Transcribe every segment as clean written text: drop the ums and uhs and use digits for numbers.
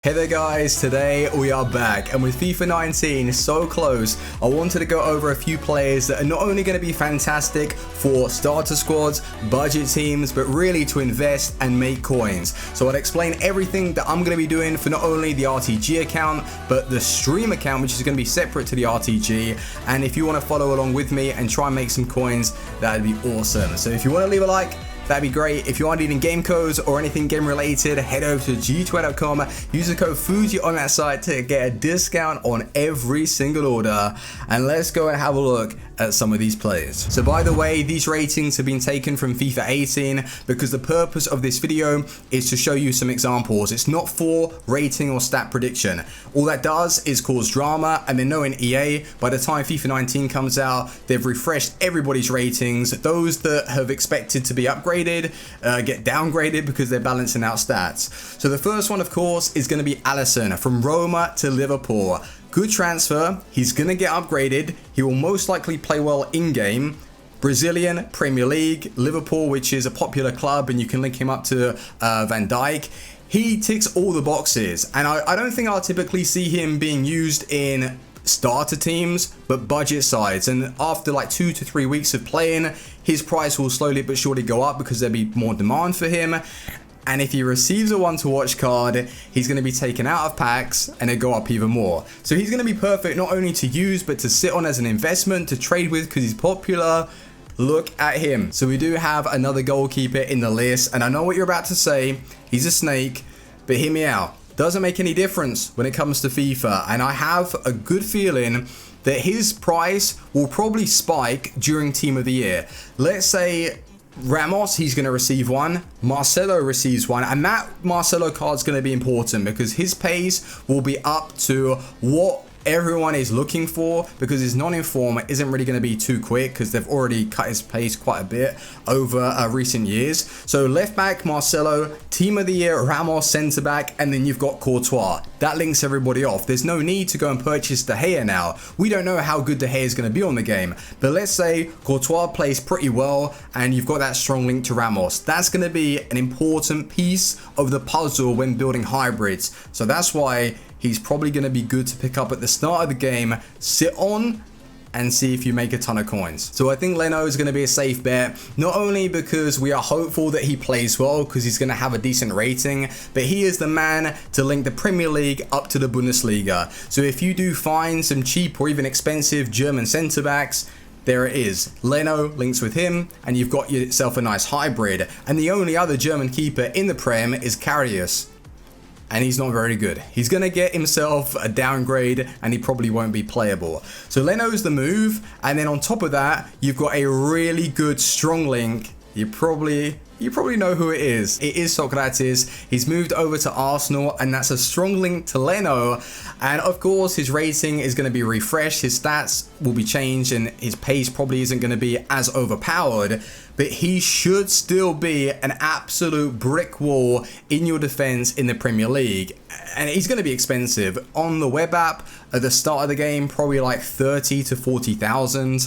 Hey there guys, today we are back and with FIFA 19 so close, I wanted to go over a few players that are not only going to be fantastic for starter squads, budget teams, but really to invest and make coins. So I'll explain everything that I'm going to be doing for not only the RTG account, but the stream account, which is going to be separate to the RTG. And if you want to follow along with me and try and make some coins, that'd be awesome. So if you want to leave a like, that'd be great. If you are needing game codes or anything game related, head over to g2a.com, use the code FUJI on that site to get a discount on every single order. And let's go and have a look at some of these players. So by the way, these ratings have been taken from FIFA 18 because the purpose of this video is to show you some examples. It's not for rating or stat prediction. All that does is cause drama, and then knowing EA, by the time FIFA 19 comes out, they've refreshed everybody's ratings. Those that have expected to be upgraded get downgraded because they're balancing out stats. So the first one, of course, is going to be ALISSON from Roma to Liverpool. Good transfer. He's going to get upgraded. He will most likely play well in-game. Brazilian, Premier League, Liverpool, which is a popular club, and you can link him up to Van Dijk. He ticks all the boxes, and I don't think I'll typically see him being used in starter teams, but budget sides. And after like 2 to 3 weeks of playing, his price will slowly but surely go up because there'll be more demand for him. And if he receives a one to watch card, he's going to be taken out of packs and it'll go up even more. So he's going to be perfect not only to use, but to sit on as an investment, to trade with because he's popular. Look at him. So we do have another goalkeeper in the list, and I know what you're about to say. He's a snake, but hear me out. Doesn't make any difference when it comes to FIFA, and I have a good feeling that his price will probably spike during Team of the Year. Let's say Ramos, he's going to receive one, Marcelo receives one, and that Marcelo card's going to be important because his pace will be up to what everyone is looking for, because his non-inform isn't really going to be too quick because they've already cut his pace quite a bit over recent years. So left back Marcelo, Team of the Year Ramos, centre back, and then you've got Courtois. That links everybody off. There's no need to go and purchase De Gea now. We don't know how good De Gea is going to be on the game, but let's say Courtois plays pretty well and you've got that strong link to Ramos. That's going to be an important piece of the puzzle when building hybrids. So that's why he's probably going to be good to pick up at the start of the game, sit on, and see if you make a ton of coins. So I think LENO is going to be a safe bet, not only because we are hopeful that he plays well because he's going to have a decent rating, but he is the man to link the Premier League up to the Bundesliga. So if you do find some cheap or even expensive German centre backs, there it is. LENO links with him, and you've got yourself a nice hybrid. And the only other German keeper in the Prem is Karius, and he's not very good. He's going to get himself a downgrade and he probably won't be playable. So Leno's the move, and then on top of that, you've got a really good strong link. You probably know who it is. It is SOKRATIS. He's moved over to Arsenal, and that's a strong link to LENO. And of course, his rating is going to be refreshed. His stats will be changed, and his pace probably isn't going to be as overpowered. But he should still be an absolute brick wall in your defense in the Premier League. And he's going to be expensive. On the web app, at the start of the game, probably like 30 to 40,000.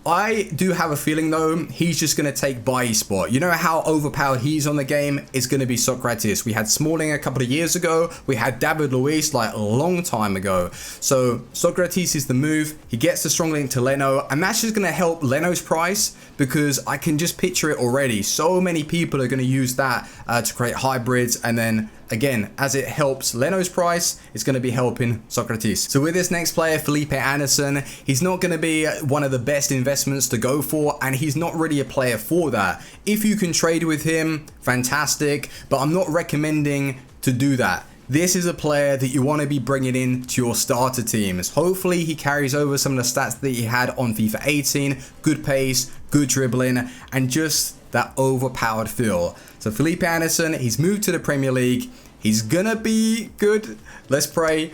I do have a feeling though, he's just going to take Bailly's spot. You know how overpowered he's on the game is going to be SOKRATIS. We had Smalling a couple of years ago. We had David Luiz like a long time ago. So SOKRATIS is the move. He gets the strong link to LENO, and that's just going to help LENO's price because I can just picture it already. So many people are going to use that to create hybrids, and then again, as it helps LENO's price, it's going to be helping SOKRATIS. So with this next player, Felipe Anderson, he's not going to be one of the best investments to go for, and he's not really a player for that. If you can trade with him, fantastic, but I'm not recommending to do that. This is a player that you want to be bringing in to your starter teams. Hopefully he carries over some of the stats that he had on FIFA 18, good pace, good dribbling, and just that overpowered feel. So Felipe Anderson, he's moved to the Premier League. He's gonna be good. Let's pray.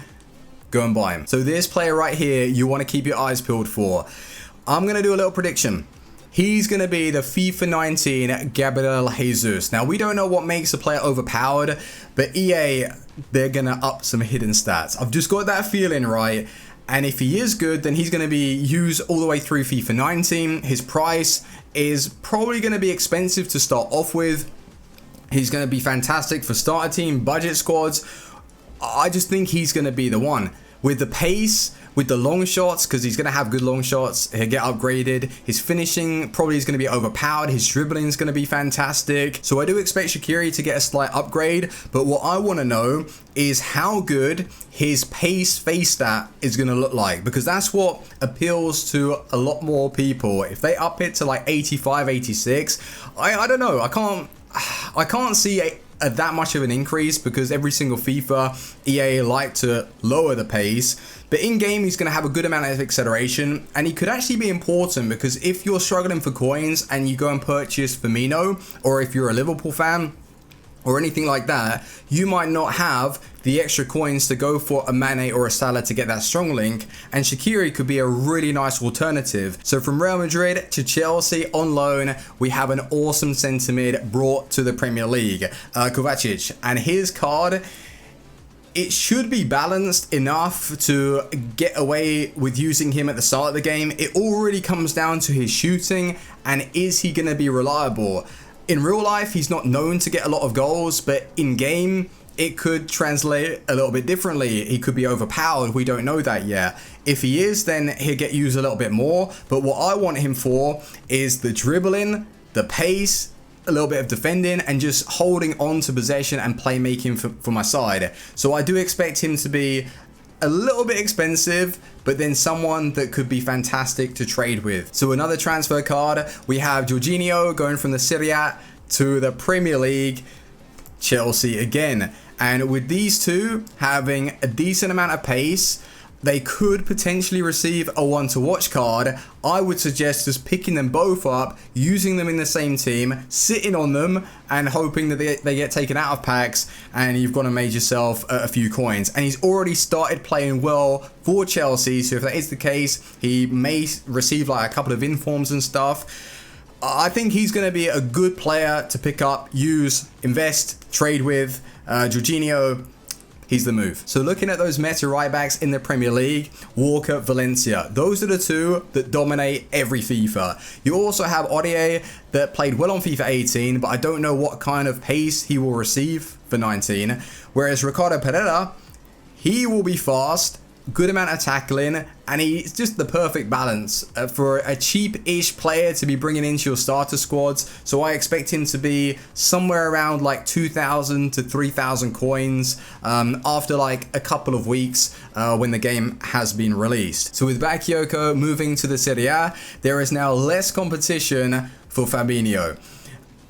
Go and buy him. So this player right here, you want to keep your eyes peeled for. I'm gonna do a little prediction. He's going to be the FIFA 19 Gabriel Jesus. Now, we don't know what makes a player overpowered, but EA, they're going to up some hidden stats. I've just got that feeling, right? And if he is good, then he's going to be used all the way through FIFA 19. His price is probably going to be expensive to start off with. He's going to be fantastic for starter team, budget squads. I just think he's going to be the one. With the pace, with the long shots, because he's going to have good long shots, he'll get upgraded. His finishing probably is going to be overpowered. His dribbling is going to be fantastic. So I do expect Shaqiri to get a slight upgrade, but what I want to know is how good his pace face stat is going to look like, because that's what appeals to a lot more people. If they up it to like 85, 86, I don't know. I can't see that much of an increase, because every single FIFA, EA like to lower the pace. But in game, he's going to have a good amount of acceleration, and he could actually be important, because if you're struggling for coins and you go and purchase Firmino, or if you're a Liverpool fan or anything like that, you might not have the extra coins to go for a Mane or a Salah to get that strong link, and Shaqiri could be a really nice alternative. So from Real Madrid to Chelsea on loan, we have an awesome centre mid brought to the Premier League, KOVACIC, and his card, it should be balanced enough to get away with using him at the start of the game. It all really comes down to his shooting, and is he going to be reliable? In real life, he's not known to get a lot of goals, but in game, it could translate a little bit differently. He could be overpowered. We don't know that yet. If he is, then he'll get used a little bit more. But what I want him for is the dribbling, the pace, a little bit of defending, and just holding on to possession and playmaking for my side. So I do expect him to be a little bit expensive, but then someone that could be fantastic to trade with. So another transfer card, we have Jorginho going from the Serie A to the Premier League, Chelsea again. And with these two having a decent amount of pace, they could potentially receive a one to watch card. I would suggest just picking them both up, using them in the same team, sitting on them, and hoping that they get taken out of packs, and you've gone and made yourself a few coins. And he's already started playing well for Chelsea, so if that is the case, he may receive like a couple of informs and stuff. I think he's going to be a good player to pick up, use, invest, trade with. Jorginho, he's the move. So looking at those meta right backs in the Premier League, Walker, Valencia, those are the two that dominate every FIFA. You also have Aurier that played well on FIFA 18, but I don't know what kind of pace he will receive for 19. Whereas Ricardo Pereira, he will be fast, good amount of tackling, and he's just the perfect balance for a cheap-ish player to be bringing into your starter squads. So I expect him to be somewhere around like 2,000 to 3,000 coins after like a couple of weeks when the game has been released. So with Bakayoko moving to the Serie A, there is now less competition for Fabinho.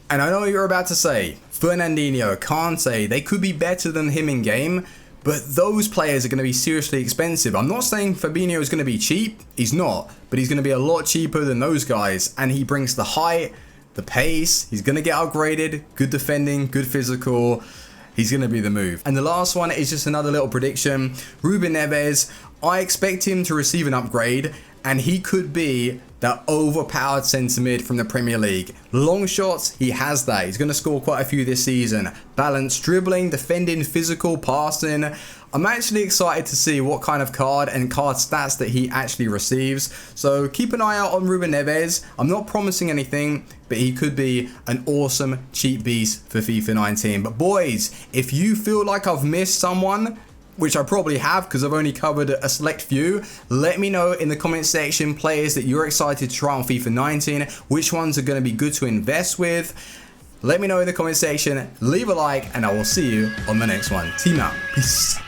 And I know what you're about to say, Fernandinho, Kante, they could be better than him in game, but those players are going to be seriously expensive. I'm not saying Fabinho is going to be cheap. He's not. But he's going to be a lot cheaper than those guys. And he brings the height, the pace. He's going to get upgraded. Good defending, good physical. He's going to be the move. And the last one is just another little prediction. Ruben Neves, I expect him to receive an upgrade, and he could be that overpowered centre mid from the Premier League. Long shots, he has that. He's going to score quite a few this season. Balance, dribbling, defending, physical, passing. I'm actually excited to see what kind of card and card stats that he actually receives. So keep an eye out on Ruben Neves. I'm not promising anything, but he could be an awesome cheap beast for FIFA 19. But boys, if you feel like I've missed someone, which I probably have because I've only covered a select few, let me know in the comment section players that you're excited to try on FIFA 19, which ones are going to be good to invest with. Let me know in the comment section, leave a like, and I will see you on the next one. Team out. Peace.